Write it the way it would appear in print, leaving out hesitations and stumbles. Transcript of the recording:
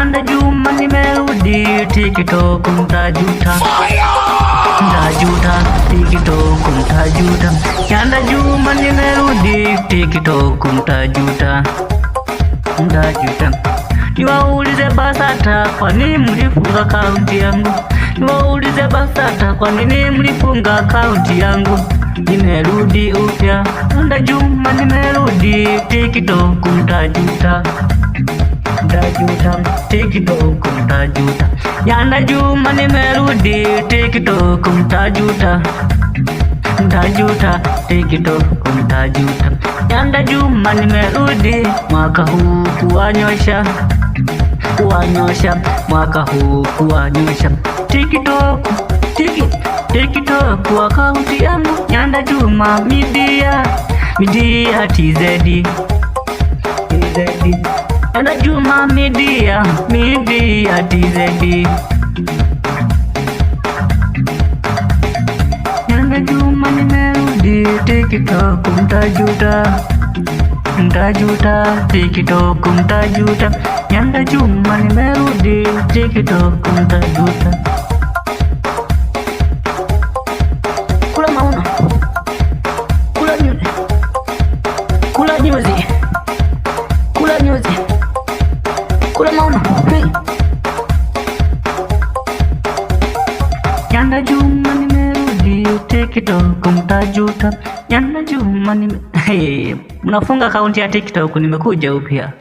Nyanda Juma nimerudi TikTok mtajuta. Mtajuta TikTok mtajuta. Nyanda Juma nimerudi TikTok mtajuta. Mtajuta. Niwaulize BASATA kwa nini mlifunga akaunti yangu? Niwaulize BASATA kwa nini mlifunga akaunti yangu? Nimerudi upya. Nyanda Juma nimerudi TikTok mtajuta. Mtajuta TikTok mtajuta. Nyanda Juma nimerudi TikTok mtajuta. Mtajuta TikTok mtajuta. Nyanda Juma nimerudi mwaka huu kuwanyosha. Kuwanyosha mwaka huu kuwanyosha. TikTok TikTok akaunti yangu Nyanda Juma Media TZ. Nyanda Juma Media TZ. Nyanda Juma nimerudi TikTok mtajuta. Mtajuta TikTok mtajuta. Nyanda Juma nimerudi TikTok mtajuta. Kula mauna. Kula nyuzi. Kula nyuzi. Kula nyuzi. Kula mauna. Hey. Nyanda Juma nimerudi TikTok mtajuta. Nyanda Juma Hey, mnafunga akaunti ya TikTok, nimekuja upya.